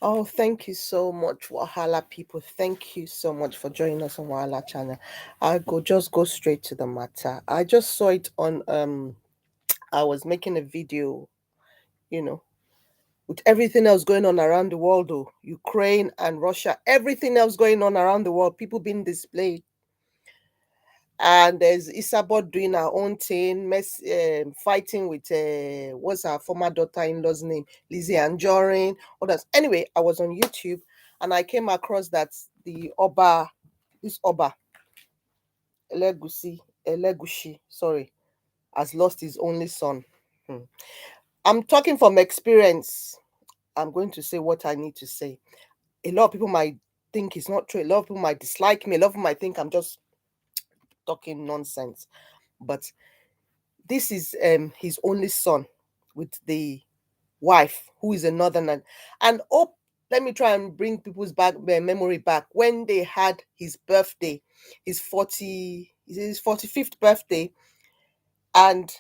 Oh, thank you so much, Wahala people. Thank you so much for joining us on Wahala channel. I go straight to the matter. I just saw it on I was making a video, you know, with everything else going on around the world, though. Ukraine and Russia, everything else going on around the world, people being displayed. And there's Isabel doing her own thing, fighting with what's her former daughter-in-law's name, Lizzie Anjorin, others. Anyway, I was on YouTube and I came across that this Oba Elegushi, sorry, has lost his only son. Hmm. I'm talking from experience. I'm going to say what I need to say. A lot of people might think it's not true. A lot of people might dislike me. A lot of people might think I'm just talking nonsense. But this is his only son with the wife who is a northerner. And oh, let me try and bring people's memory back when they had his birthday, his 45th birthday, and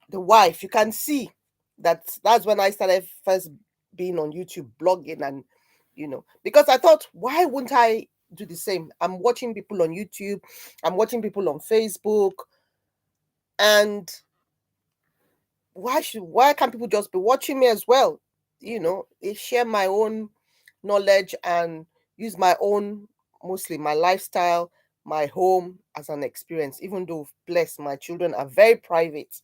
the wife. You can see that's when I started first being on YouTube blogging, and because I thought, why wouldn't I do the same? I'm watching people on YouTube, I'm watching people on Facebook, and why can't people just be watching me as well? Share my own knowledge and use my own, mostly my lifestyle, my home as an experience. Even though, bless, my children are very private,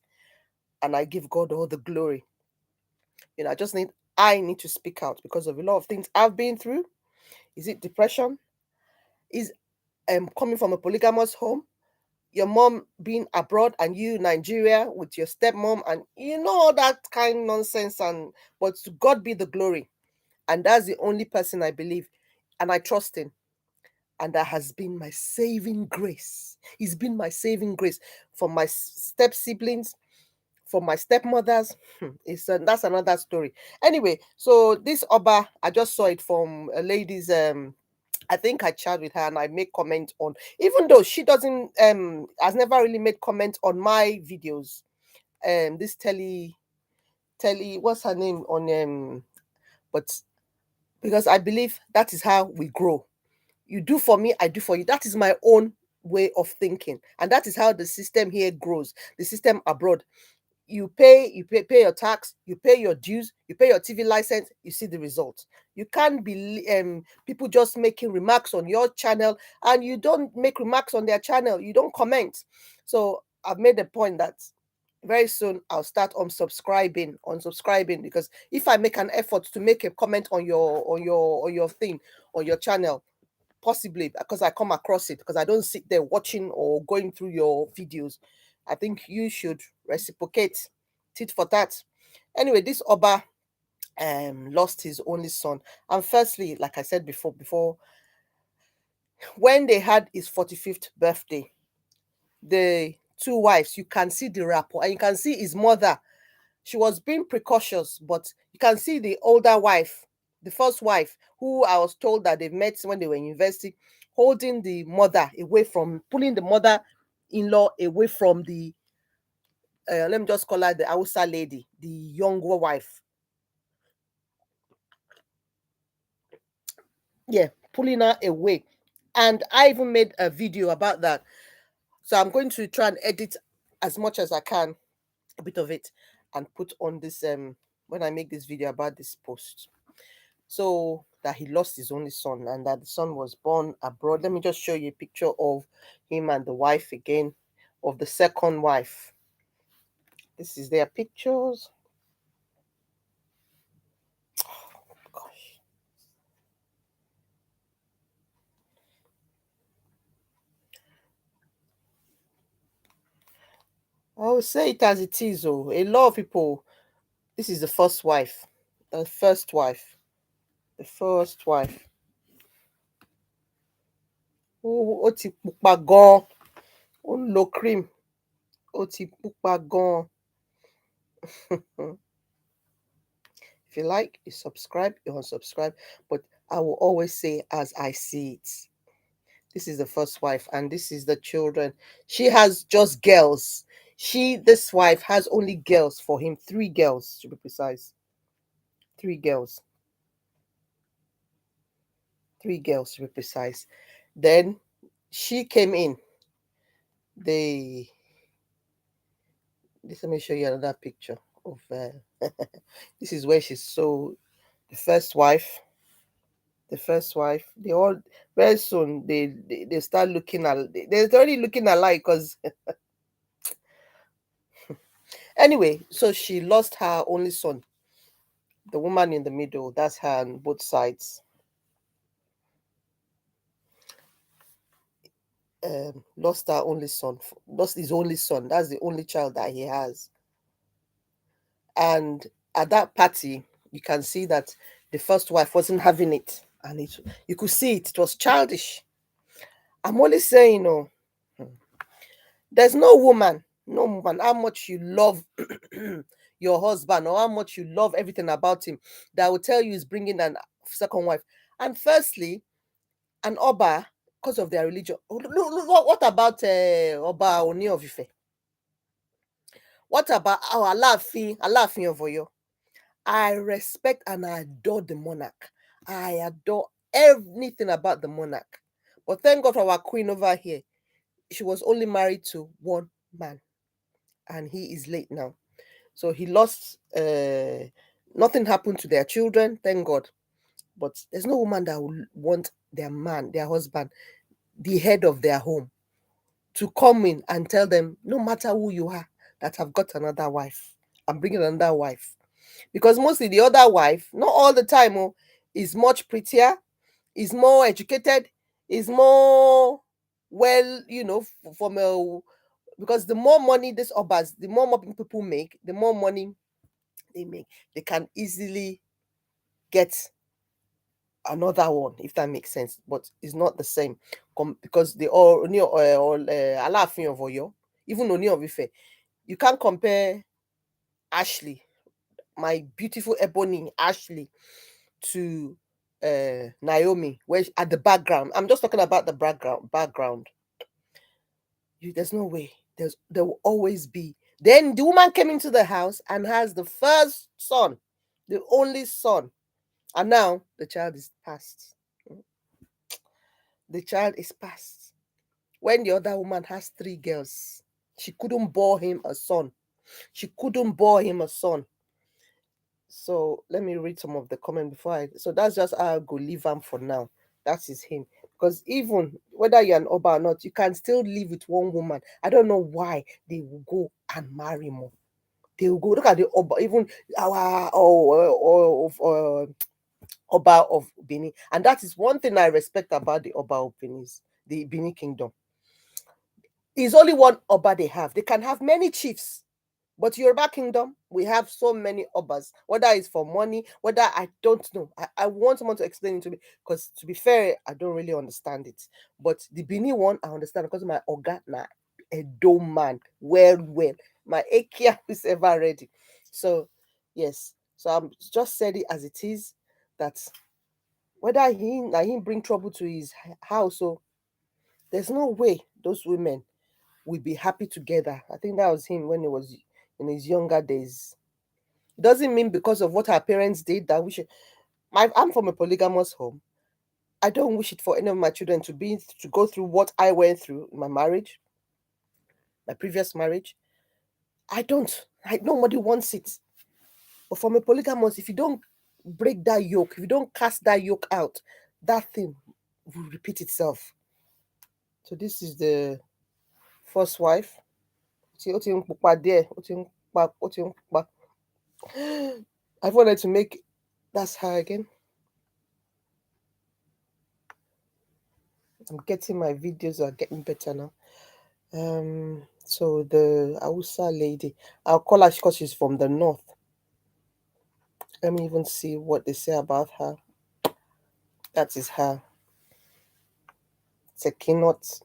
and I give God all the glory. I need to speak out because of a lot of things I've been through. Is it depression? Is coming from a polygamous home? Your mom being abroad and you Nigeria with your stepmom, and all that kind of nonsense. And but to God be the glory, and that's the only person I believe and I trust in, and that has been my saving grace. He's been my saving grace for my step siblings, for my stepmothers. That's another story. Anyway, so this Oba, I just saw it from a lady's. I think I chat with her and I make comment on, even though she doesn't has never really made comment on my videos. This telly, what's her name on but because I believe that is how we grow. You do for me, I do for you. That is my own way of thinking, and that is how the system here grows. The system abroad, you pay your tax, you pay your dues, you pay your TV license, you see the results. You can't be people just making remarks on your channel and you don't make remarks on their channel, you don't comment. So I've made the point that very soon I'll start unsubscribing, because if I make an effort to make a comment on your thing, on your channel, possibly because I come across it, because I don't sit there watching or going through your videos, I think you should reciprocate, tit for tat. Anyway, this Oba lost his only son. And firstly, like I said before, when they had his 45th birthday, the two wives, you can see the rapport, and you can see his mother. She was being precautious, but you can see the older wife, the first wife, who I was told that they met when they were in university, holding the mother away from, pulling the mother-in-law away from the, let me just call her the Hausa lady, the younger wife. Yeah, pulling her away. And I even made a video about that. So I'm going to try and edit as much as I can, a bit of it, and put on this when I make this video about this post. So that he lost his only son and that the son was born abroad. Let me just show you a picture of him and the wife again, of the second wife. This is their pictures. Gosh. I will say it as it is. Oh, a lot of people. This is the first wife. The first wife. The first wife. Ó ti pupa gan. Ó ń lo cream. Ó ti pupa gan. If you like, you subscribe, you unsubscribe. But I will always say as I see it. This is the first wife, and this is the children. She has just girls. This wife has only girls for him. 3 girls, to be precise. 3 girls. 3 girls to be precise. Then she came in. They Let me show you another picture of this is where she's so the first wife. The first wife, they all very soon they start looking at they're already looking alike because anyway, so she lost her only son, the woman in the middle, that's her on both sides. Lost her only son, lost his only son. That's the only child that he has. And at that party, you can see that the first wife wasn't having it, and you could see it was childish. I'm only saying, oh, there's no woman, how much you love your husband or how much you love everything about him, that will tell you he's bringing an second wife. And firstly, an Oba, because of their religion. What about Oba Oni of Ife? What about our Alaafin of Oyo? I respect and I adore the monarch. I adore everything about the monarch. But thank God for our queen over here. She was only married to one man, and he is late now. So he lost. Nothing happened to their children, thank God. But there's no woman that will want their man, their husband, the head of their home, to come in and tell them, no matter who you are, that I've got another wife. I'm bringing another wife. Because mostly the other wife, not all the time, oh, is much prettier, is more educated, is more well, from a because the more money this obas, the more money people make, the more money they make. They can easily get another one, if that makes sense. But it's not the same because they all Alaafin of Oyo, even Oni of Ife. You can't compare Ashley, my beautiful ebony Ashley, to Naomi, where at the background. I'm just talking about the background. There's no way. There will always be. Then the woman came into the house and has the first son, the only son, and now the child is past. The child is past. When the other woman has 3 girls, she couldn't bore him a son. She couldn't bore him a son. So let me read some of the comment before I. So that's just how I go leave him for now. That is him. Because even whether you're an Oba or not, you can still live with one woman. I don't know why they will go and marry more. They will go look at the Oba, even our Oba of Benin, and that is one thing I respect about the Oba of Benin, the Benin Kingdom. It's only one Oba they have. They can have many chiefs. But Yoruba Kingdom, we have so many obas, whether it's for money, whether I don't know. I want someone to explain it to me because, to be fair, I don't really understand it. But the Bini one, I understand because my Oga, na a dome man, well. My Akia is ever ready. So, yes. So I'm just said it as it is that whether he bring trouble to his house, so there's no way those women will be happy together. I think that was him when he was in his younger days. It doesn't mean because of what our parents did that we should. I'm from a polygamous home. I don't wish it for any of my children to go through what I went through in my marriage, my previous marriage. I don't. Nobody wants it. But from a polygamous, if you don't break that yoke, if you don't cast that yoke out, that thing will repeat itself. So this is the first wife. I wanted to make that's her again. I'm getting my videos are getting better now. So the Hausa lady, I'll call her because she's from the north. Let me even see what they say about her. That is her. Sekinot.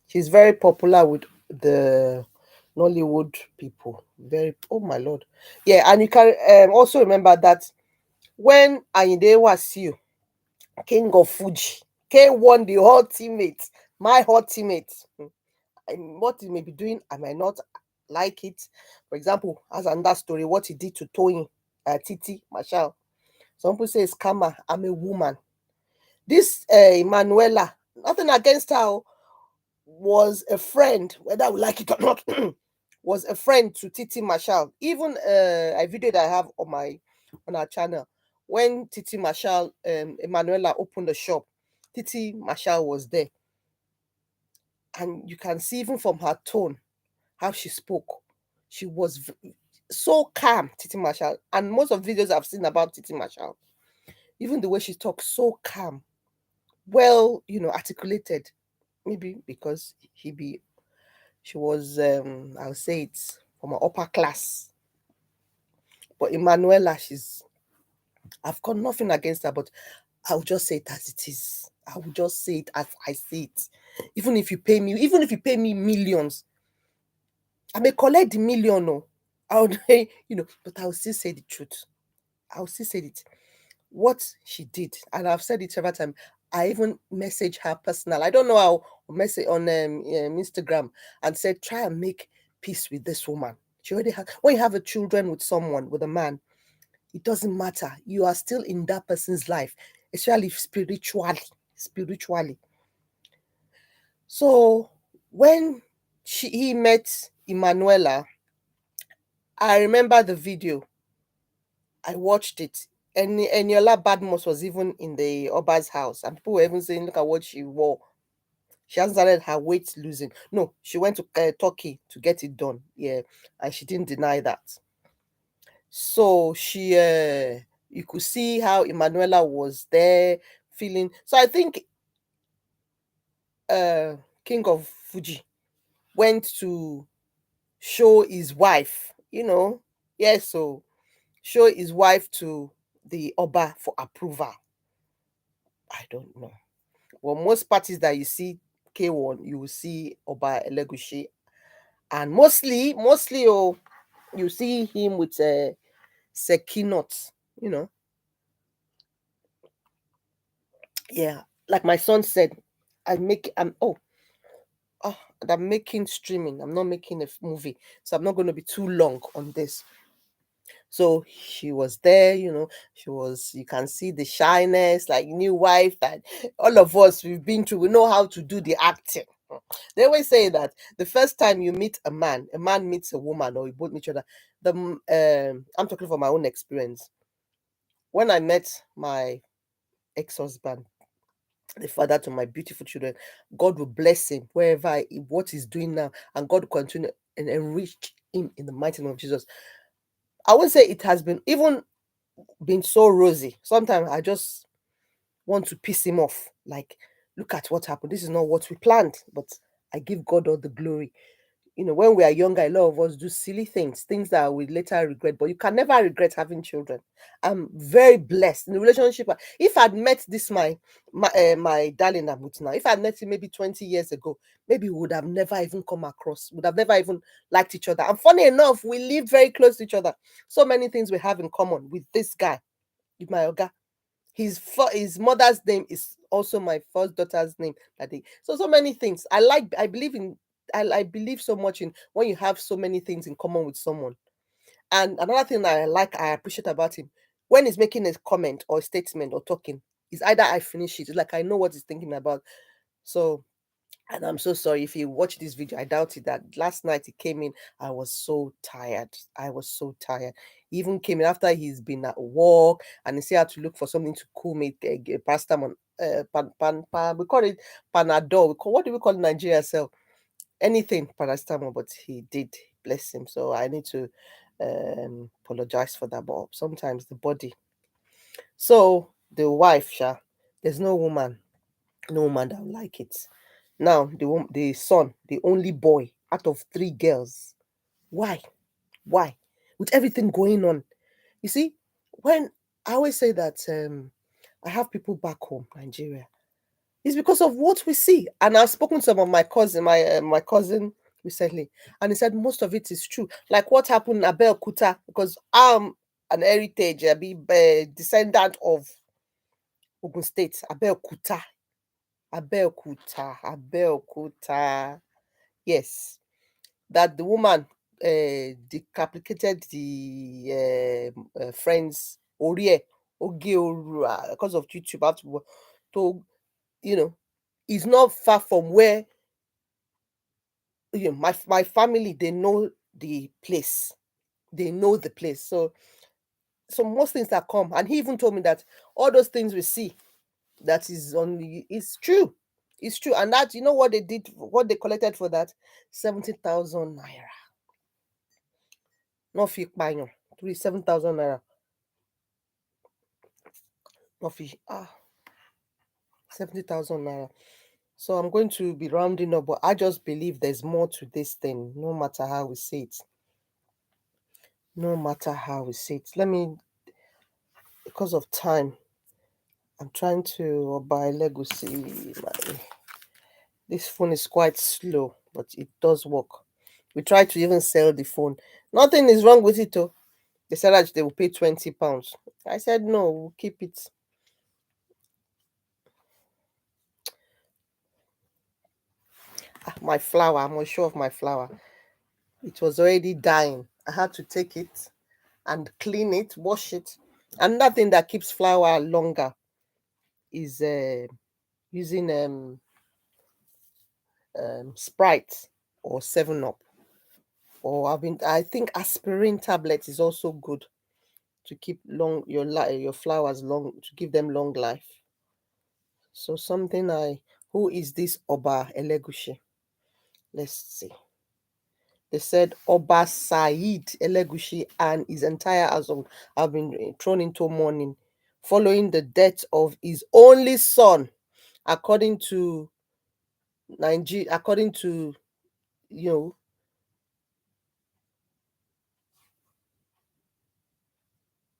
She's very popular with the Nollywood people. Very, oh my lord. Yeah, and you can also remember that when Ayinde Wasiu, King of Fuji, K won the ultimate, my ultimate. What he may be doing, I might not like it. For example, as on that story, what he did to Tony, Titi, Marshall. Some people say scammer. I'm a woman. This Emanuela, nothing against her, was a friend, whether we like it or not, was a friend to Titi Marshall. Even a video that I have on our channel, when Titi Marshall, Emanuela opened the shop, Titi Marshall was there, and you can see even from her tone how she spoke. She was so calm, Titi Marshall, and most of the videos I've seen about Titi Marshall, even the way she talks, so calm, well, articulated. Maybe because she was, I'll say it's from an upper class. But Emanuela, I've got nothing against her, but I'll just say it as it is. I will just say it as I see it. Even if you pay me millions, I may collect the million, no. I would, but I'll still say the truth. I'll still say it. What she did, and I've said it several times. I even messaged her personal. I don't know how, message on Instagram, and said, try and make peace with this woman. She already has. When you have a children with someone, with a man, it doesn't matter. You are still in that person's life, especially spiritually. Spiritually. So when he met Emanuela, I remember the video. I watched it. And Eniola Badmus was even in the Oba's house, and people were even saying, look at what she wore. She hasn't started her weight losing. No, she went to Turkey to get it done. Yeah, and she didn't deny that. So you could see how Emanuela was there feeling. So I think uh, King of Fuji went to show his wife, yes, so show his wife to the Oba for approval. I don't know. Well, most parties that you see K1, you will see Oba Elegushi, and mostly, you see him with Sekinot, you know. Yeah, like my son said, I'm making streaming. I'm not making a movie, so I'm not going to be too long on this. So she was there, you can see the shyness, like new wife that all of us we've been through. We know how to do the acting. They always say that the first time you meet a man meets a woman, or you both meet each other. I'm talking from my own experience. When I met my ex-husband, the father to my beautiful children, God will bless him wherever what he's doing now, and God will continue and enrich him in the mighty name of Jesus. I would say it has been even been so rosy. Sometimes I just want to piss him off. Like, look at what happened. This is not what we planned, but I give God all the glory. When we are younger, a lot of us do silly things that we later regret, but you can never regret having children. I'm very blessed in the relationship. If I'd met this my darling I'm with now, if I'd met him maybe 20 years ago, maybe we would have never even come across, would have never even liked each other. And funny enough, we live very close to each other. So many things we have in common with this guy, with my Oga. His mother's name is also my first daughter's name. So many things. I believe in. I believe so much in when you have so many things in common with someone. And another thing that I appreciate about him, when he's making a comment or a statement or talking, is either I finish it, it's like I know what he's thinking about. So, and I'm so sorry if you watch this video. I doubt it that last night he came in. I was so tired. I was so tired. He even came in after he's been at work, and he said I had to look for something to cool me, paracetamol. We call it Panadol. What do we call it in Nigeria? So anything paracetamol, but he did, bless him. So I need to apologize for that. But sometimes the body. So the wife, there's no woman that will like it. Now the son, the only boy out of three girls. Why? Why? With everything going on, you see, when I always say that I have people back home, Nigeria, it's because of what we see. And I've spoken to some of my cousin recently, and he said most of it is true. Like what happened in Abel Kuta, because I'm an heritage, I be descendant of Ogun State, Abel Kuta, Abel Kuta, Abel Kuta. Yes, that the woman decapitated the friend's Orie Oge Oru, because of YouTube. I have to to, is not far from where, my family, they know the place. They know the place. So most things that come, and he even told me that all those things we see that is on the, it's true. It's true. And that, what they did, what they collected for that? 70,000 naira. Not fi payan. 7,000 naira. Not fi 70,000 naira. So I'm going to be rounding up, but I just believe there's more to this thing, no matter how we say it. No matter how we say it. Let me, because of time, I'm trying to buy Legacy. This phone is quite slow, but it does work. We tried to even sell the phone. Nothing is wrong with it, though. They said that they will pay £20. I said no, we'll keep it. My flower, I'm not sure of my flower. It was already dying. I had to take it and clean it, wash it. Another thing that keeps flour longer is using Sprite or 7 Up. Or I think aspirin tablet is also good to keep your flowers long, to give them long life. So who is this Oba Elegushi? Let's see. They said Oba Said Elegushi and his entire household have been thrown into mourning following the death of his only son, according to Nigeria, according to, you know,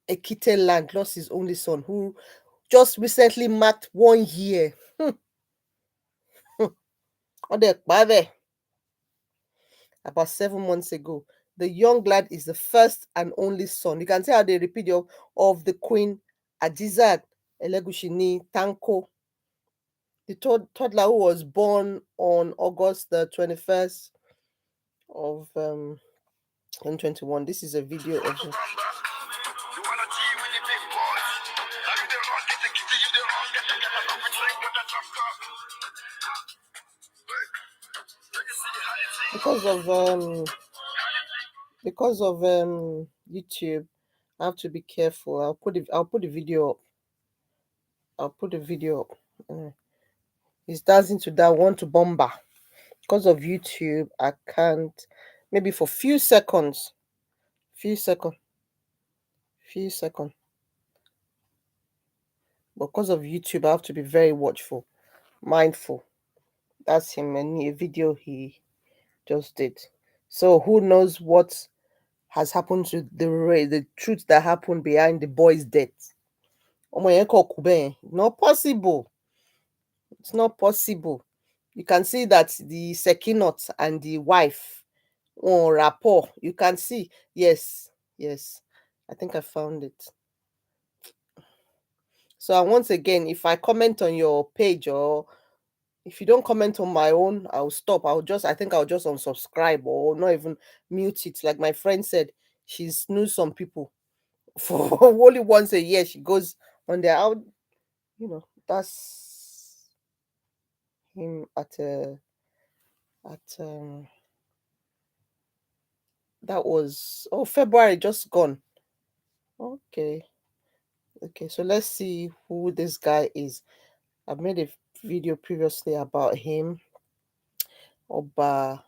Ikateland, lost his only son, who just recently marked 1 year. About 7 months ago. The young lad is the first and only son. You can see how they repeat of the Queen Adizat Elegushi ni Tanko, the toddler who was born on August the 21st of 2021. This is a video of because of YouTube. I have to be careful. I'll put the video up. I'll put the video up. He's dancing to that one to bomber. Because of YouTube, I can't. Maybe for few seconds, few seconds. But because of YouTube, I have to be very watchful, mindful. That's him and a video he just did. So who knows what has happened to the truth that happened behind the boy's death? Not possible. It's not possible. You can see that the Sekinot and the wife, rapport. You can see. Yes, yes. I think I found it. So once again, if I comment on your page, or if you don't comment on my own, I'll stop. I think I'll just unsubscribe or not even mute it. Like my friend said, she snooze some people for only once a year. She goes on there. That's him at that was February just gone. Okay. Okay, so let's see who this guy is. I've made a video previously about him. Oba.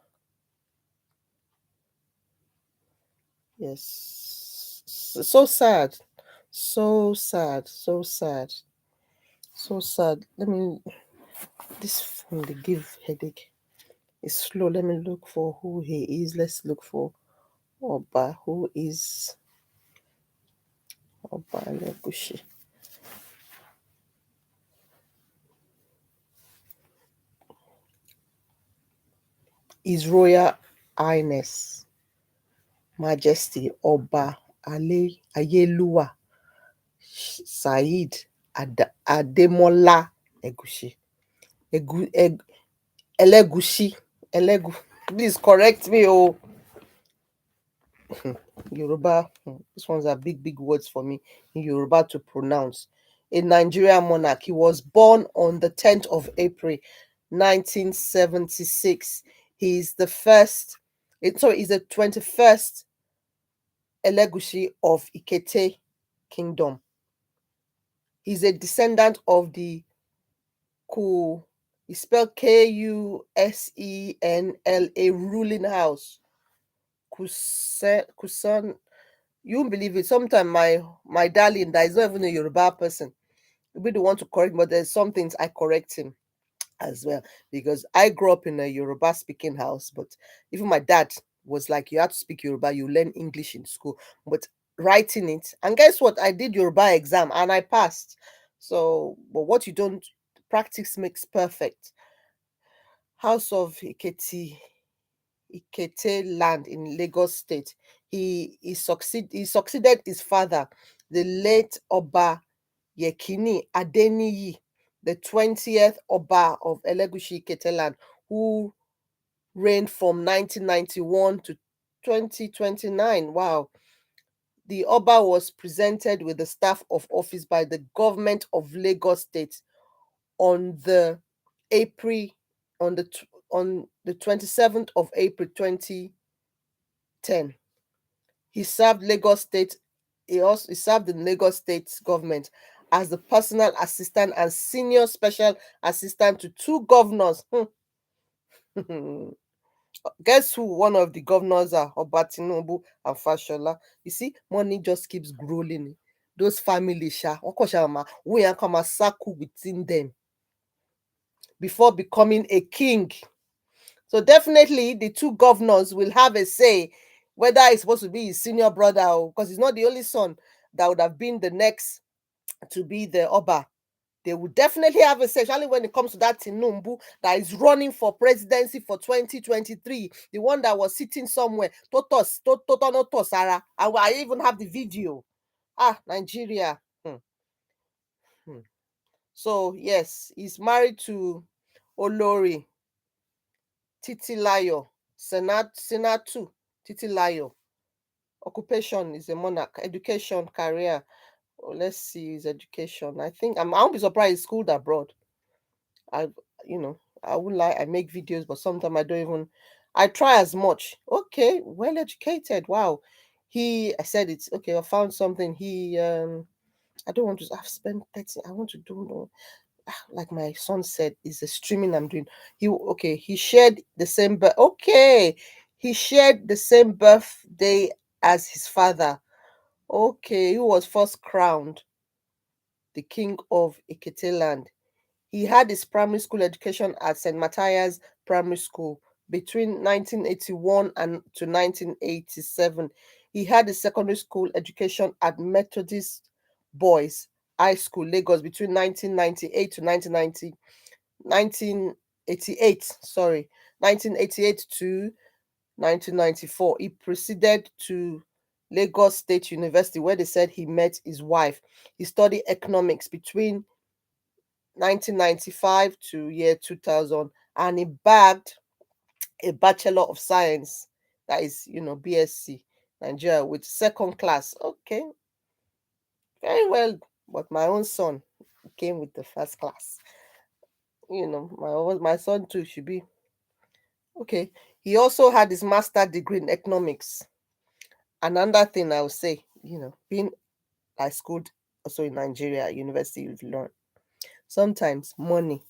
Yes. So sad. So sad. So sad. So sad. This phone, they give headache. It's slow. Let me look for who he is. Let's look for Oba. Who is Oba Yekini? His Royal Highness Majesty Oba Ayeluwa Said Ademola Egushi. Elegushi. Please correct me, Yoruba. These ones are big, big words for me in Yoruba to pronounce. a Nigerian monarch. He was born on the 10th of April 1976. He's the first, he's the 21st Elegushi of Ikete Kingdom. He's a descendant of the Ku, it's spelled Kusenla ruling house. Kusan, you won't believe it. Sometimes my darling that is not even a Yoruba person, we don't want to correct, but there's some things I correct him as well, because I grew up in a Yoruba speaking house, but even my dad was like, you have to speak Yoruba, you learn English in school, but writing it, and guess what? I did Yoruba exam and I passed. So, but what you don't practice makes perfect. House of Ikateland in Lagos State. He succeeded his father, the late Oba Yekini Adeniyi, the 20th Oba of Elegushi Ikateland, who reigned from 1991 to 2029. Wow. The Oba was presented with the staff of office by the government of Lagos State on the April on the 27th of April 2010. He served Lagos State. He served in Lagos State government as the personal assistant and senior special assistant to two governors. Guess who one of the governors are? Oba Tinubu and Fashola. You see, money just keeps growing. Those families, we are come a circle within them before becoming a king. So definitely the two governors will have a say whether it's supposed to be his senior brother, or because he's not the only son that would have been the next to be the Oba. They would definitely have a say, especially when it comes to that Tinubu that is running for presidency for 2023, the one that was sitting somewhere. Totos, Toto no Tosara. I even have the video. Nigeria. Hmm. So yes, he's married to Olori Titilayo Sinatu Titilayo. Occupation is a monarch. Education, career. Oh, let's see his education. I won't be surprised he's schooled abroad. I I would like I make videos, but sometimes I don't even I try as much. Okay, well educated. Wow. I said it's okay, I found something. I don't want to I've spent 30. I want to do like my son said, is the streaming I'm doing. He shared the same he shared the same birthday as his father. Okay, he was first crowned the king of Ikateland. He had his primary school education at St. Matthias Primary School between 1981 and to 1987. He had his secondary school education at Methodist Boys High School, Lagos, between 1998 to 1988, sorry, 1988 to 1994. He proceeded to Lagos State University, where they said he met his wife. He studied economics between 1995 to year 2000, and he bagged a Bachelor of Science, that is, BSc, Nigeria, with second class. Okay, very well. But my own son came with the first class. My son too should be okay. He also had his master degree in economics. Another thing I would say, being I schooled also in Nigeria, university, you've learned sometimes money.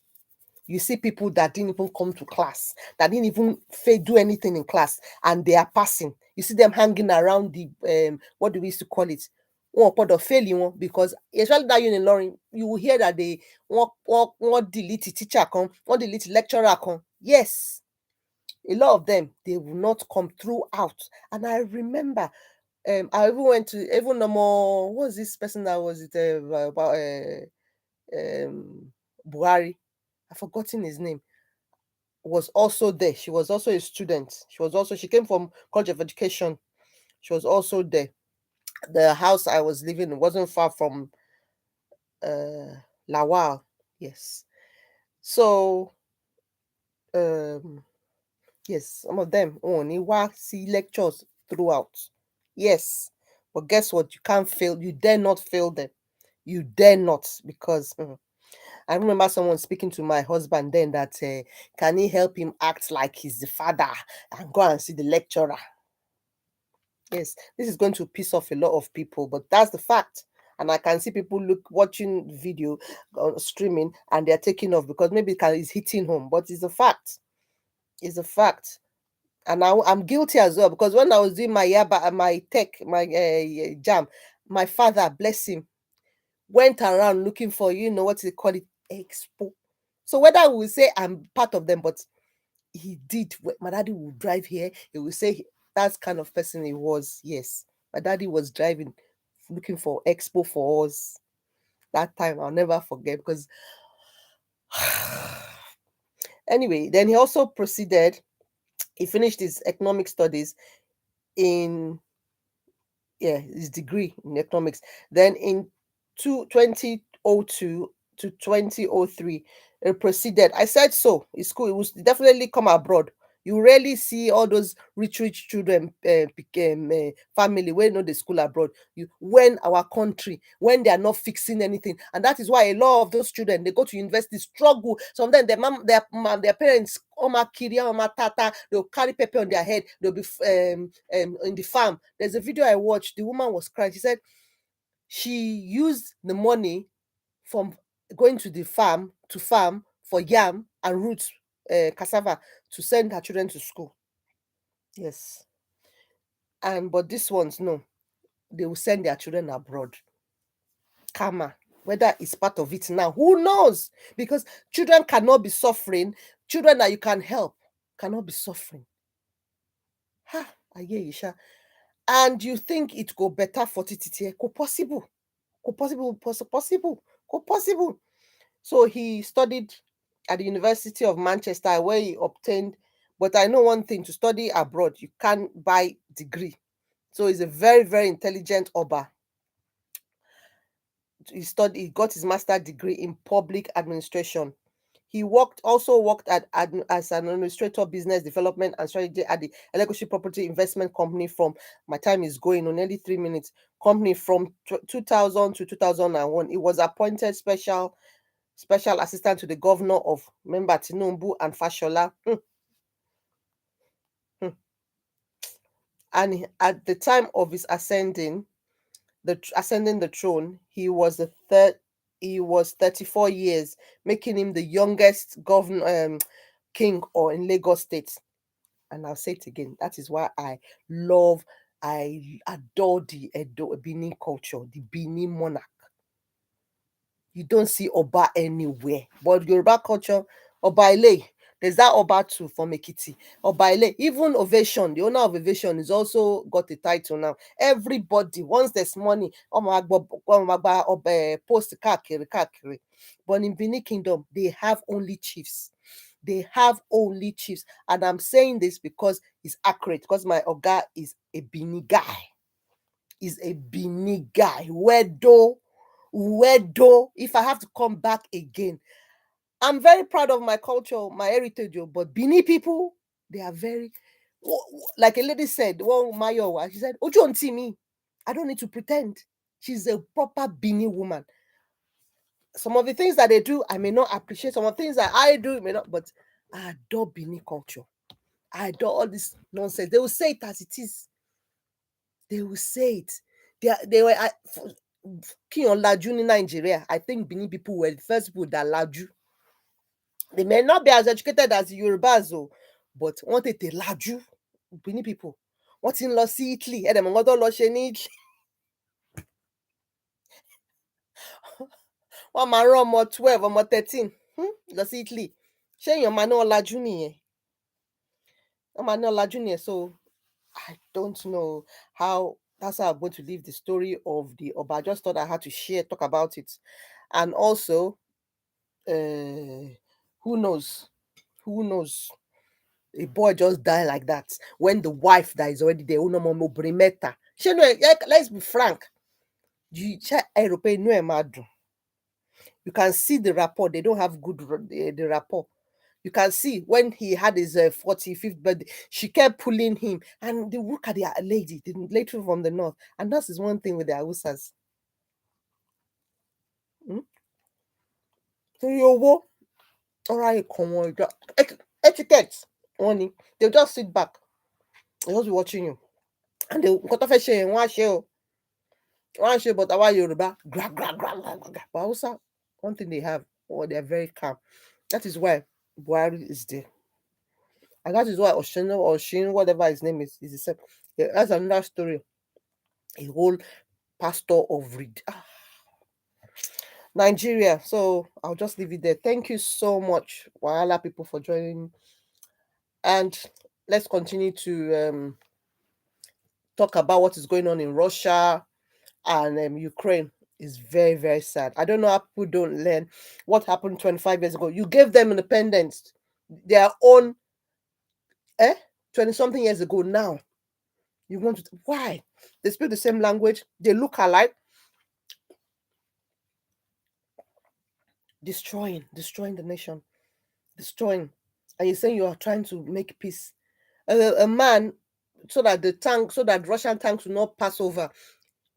You see people that didn't even come to class, that didn't even do anything in class, and they are passing. You see them hanging around the what do we used to call it? One part of failing because especially that in learning, you will hear that they want delete the teacher come, want delete the lecturer come. Yes, a lot of them they will not come throughout. And I remember I even went to even no more. What was this person that was it about Buhari? I've forgotten his name. Was also there. She was also a student. She came from College of Education. She was also there. The house I was living in wasn't far from Lawal. Yes. So um yes, some of them only see lectures throughout. Yes. But guess what? You can't fail. You dare not fail them. You dare not, because I remember someone speaking to my husband then that can he help him act like he's the father and go and see the lecturer? Yes, this is going to piss off a lot of people, but that's the fact. And I can see people watching video streaming and they're taking off because maybe it's hitting home, but it's a fact. It's a fact. And I'm guilty as well, because when I was doing my yaba, my tech, my jam, my father, bless him, went around looking for, what they call it, expo. So whether we say I'm part of them, but he did. My daddy would drive here. He would say that's kind of person he was. Yes, my daddy was driving, looking for expo for us. That time I'll never forget, because anyway, then he also proceeded. He finished his economic studies in his degree in economics. Then in 2002 to 2003, it proceeded. I said so. It's cool. It was definitely come abroad. You rarely see all those rich children became family when know the school abroad. When our country, when they are not fixing anything, and that is why a lot of those children, they go to university, struggle. Some of them, their parents, oma kiri, oma tata, they'll carry pepper on their head. They'll be in the farm. There's a video I watched. The woman was crying. She said she used the money from going to the farm for yam and roots, cassava, to send her children to school. Yes. But these ones, no, they will send their children abroad. Karma. Whether it's part of it now, who knows? Because children cannot be suffering. Children that you can help cannot be suffering. Ha, aye, Isha. And you think it go better for Titi? Go possible. Go possible. So he studied at the University of Manchester, where he obtained. But I know one thing: to study abroad, you can't buy degree. So he's a very, very intelligent Oba. He got his master's degree in public administration. He also worked as an administrator, business development and strategy at the Elegushi Property Investment Company from, my time is going on nearly 3 minutes, company from 2000 to 2001. He was appointed special assistant to the governor of, remember, Tinubu and Fashola. And at the time of his ascending the throne, he was 34 years, making him the youngest governor king or in Lagos State. And I'll say it again. That is why I adore the Benin culture, the Benin monarch. You don't see Oba anywhere. But Yoruba culture, Oba Ile, there's that Oba too from Ekiti. Oba Ile, even Ovation, the owner of Ovation, is also got a title now. Everybody, once there's money, post kakiri. But in Benin Kingdom, they have only chiefs. They have only chiefs. And I'm saying this because it's accurate, because my Oga is a Benin guy. Is a Benin guy. Wedo, if I have to come back again. I'm very proud of my culture, my heritage, but Benin people, they are very, like a lady said, one Mayowa, she said, Ojo on me. I don't need to pretend. She's a proper Benin woman. Some of the things that they do, I may not appreciate. Some of the things that I do, may not, but I adore Benin culture. I adore all this nonsense. They will say it as it is. They will say it. They were King on Laju in Nigeria. I think Benin people were the first people that Laju. They may not be as educated as the Yorubas, but wọ́n tètè lajú. Benin people. Wọ́n ti ń lọ sí Italy. Ẹ dẹ̀ mọ̀ nǹkan tó lọ ṣe ní Italy. Wọ́n máa rán ọmọ 12, ọmọ 13 lọ sí Italy. Ṣé èèyàn máa ní wọn lajú nìyẹn? Wọ́n máa ní wọn lajú nìyẹn. So I don't know how. That's how I'm going to leave the story of the Oba. I just thought I had to talk about it. And also, who knows? Who knows? A boy just die like that when the wife that is already there. Let's be frank. You can see the rapport. They don't have good the rapport. You can see when he had his 45th birthday, she kept pulling him. And they look at the lady from the north. And that is one thing with the Hausas. torí owó, wọ́n ráyè kàn wọ́n ìjọ etiquette wọ́n ni. They'll just sit back, they'll just be watching you. And nǹkan tó fẹ́ ṣe yẹn wọ́n á ṣe o. Wọ́n á ṣe, but àwa Yorùbá gra gra gra gra gra gra. But Hausa, one thing they have, or they're very calm. That is why Buhari is there. And that is why Oshin, whatever his name is the same. Yeah, that's another story. A whole pastor of read. Nigeria. So I'll just leave it there. Thank you so much, Wahala people, for joining. And let's continue to talk about what is going on in Russia and Ukraine. Is very, very sad. I don't know how people don't learn what happened 25 years ago. You gave them independence, their own 20 something years ago. Now you want to, why? They speak the same language, they look alike. Destroying the nation, destroying. And you're saying you are trying to make peace. A man, so that Russian tanks will not pass over.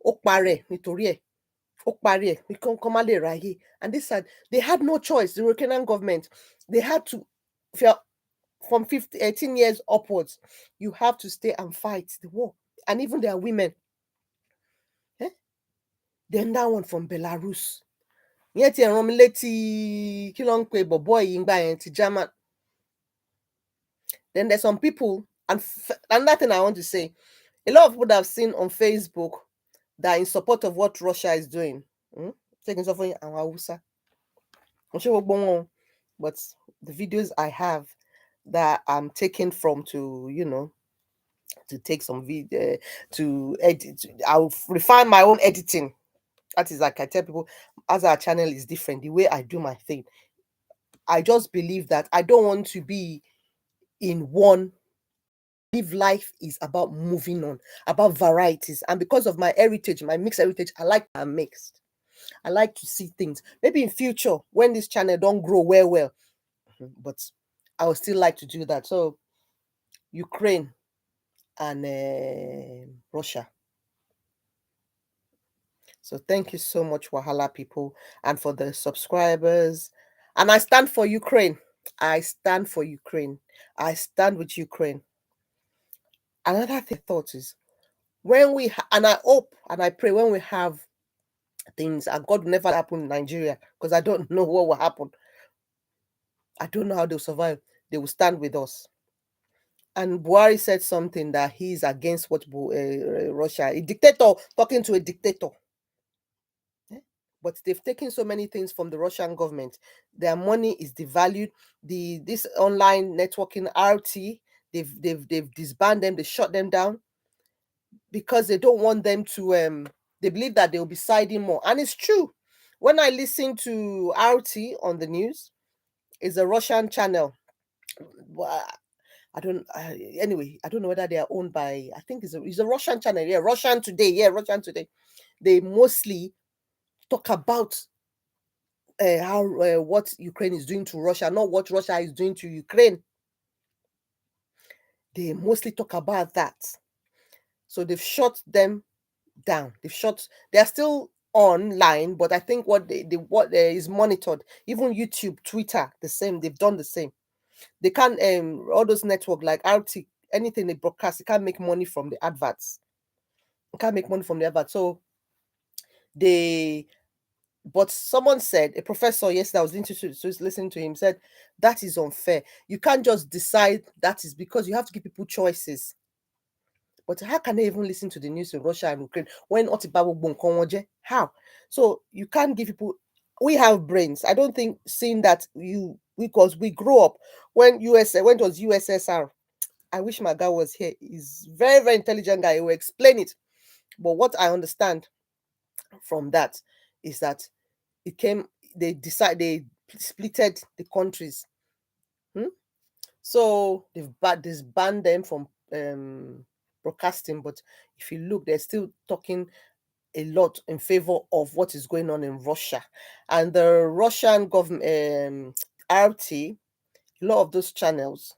Okpare, nítorí ẹ̀. Okpare, ráyè. And this side, they had no choice. The Ukrainian government, they had to, if you're from 18 years upwards, you have to stay and fight the war. And even there are women. Then that one from Belarus. Yet ti rán mi létí kí ló ń pe bọ̀bọ́ yìí ńgbà yẹn ti German. Then there's some people, and another thing I want to say, a lot of people that I've seen on Facebook that are in support of what Russia is doing. Taking something and Hausa. But the videos I have that I'm taking from to take some video to edit, I'll refine my own editing. That is, like I tell people, as our channel is different, the way I do my thing. I just believe that I don't want to be in one. Live life is about moving on, about varieties. And because of my heritage, my mixed heritage, I like I'm mixed. I like to see things. Maybe in future, when this channel don't grow well, but I would still like to do that. So Ukraine and Russia. So thank you so much, Wahala people, and for the subscribers. And I stand for Ukraine. I stand for Ukraine. I stand with Ukraine. Another thought is, when and I hope and I pray when we have things, and God will never happen in Nigeria, because I don't know what will happen. I don't know how they'll survive. They will stand with us. And Buhari said something that he's against what Russia, a dictator talking to a dictator. But they've taken so many things from the Russian government. Their money is devalued. This online networking RT, they've disbanded them. They shut them down because they don't want them to. They believe that they'll be siding more, and it's true. When I listen to RT on the news, it's a Russian channel. I don't. Anyway, I don't know whether they are owned by. I think it's a Russian channel. Yeah, Russian Today. Yeah, Russian Today. They mostly talk about how what Ukraine is doing to Russia, not what Russia is doing to Ukraine. They mostly talk about that. So they've shut them down. They are still online, but I think what is monitored. Even YouTube, Twitter, the same. They've done the same. They can't all those network like RT, anything they broadcast, you can't make money from the adverts. You can't make money from the adverts. So but someone said, a professor yesterday, I was listening to him, said that is unfair. You can't just decide that is because you have to give people choices. But how can they even listen to the news in Russia and Ukraine when how? So you can't give people. We have brains. I don't think seeing that because we grew up when it was USSR. I wish my guy was here. He's very, very intelligent guy. He will explain it. But what I understand from that is that they splitted the countries. So they've banned them from broadcasting. But if you look, they're still talking a lot in favor of what is going on in Russia. And the Russian government, RT, a lot of those channels,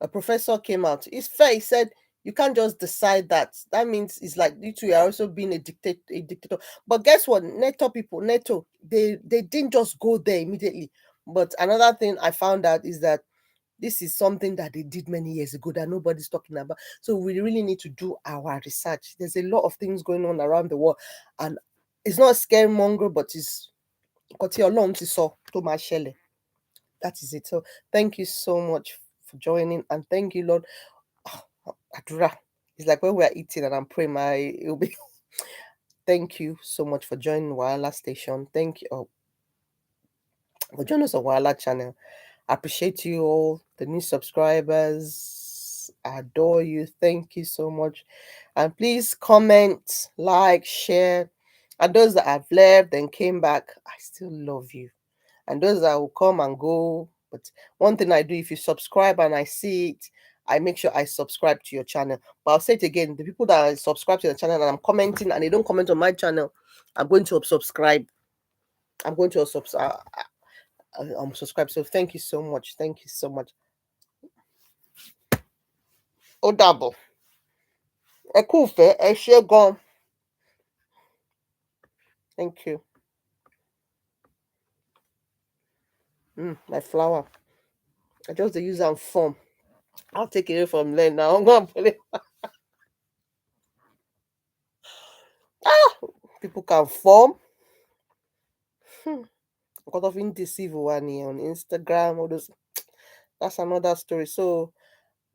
a professor came out. It's fair, he said, You can't just decide that. That means it's like you two are also being a dictator. But guess what? Neto, they didn't just go there immediately. But another thing I found out is that this is something that they did many years ago that nobody's talking about. So we really need to do our research. There's a lot of things going on around the world, and it's not scaremonger, but it's got your long to saw to my shelley. That is it. So thank you so much for joining, and thank you, Lord. Adura. It's like when we're eating and I'm praying, my it'll be thank you so much for joining Wala Station. Thank you for joining us on Wala channel. I appreciate you all, the new subscribers. I adore you. Thank you so much. And please comment, like, share. And those that have left and came back, I still love you. And those that will come and go. But one thing I do, if you subscribe and I see it, I make sure I subscribe to your channel. But I'll say it again, the people that subscribe to the channel and I'm commenting and they don't comment on my channel, I'm going to subscribe. I'm going to subscribe. So thank you so much. Thank you so much. Ó dàbọ̀. Ẹ kú ìfẹ́, ẹ ṣé gan. Thank you. My flower. I just dey use am form. I'll take it away from there now. I'm gonna put it. Ah, people can form. Nǹkan tó fi ń deceive wa nìyẹn on Instagram, all those. That's another story. So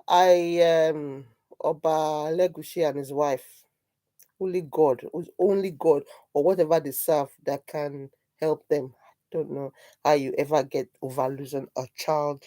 Oba Elegushi and his wife, only God, or whatever they serve that can help them. I don't know how you ever get over losing a child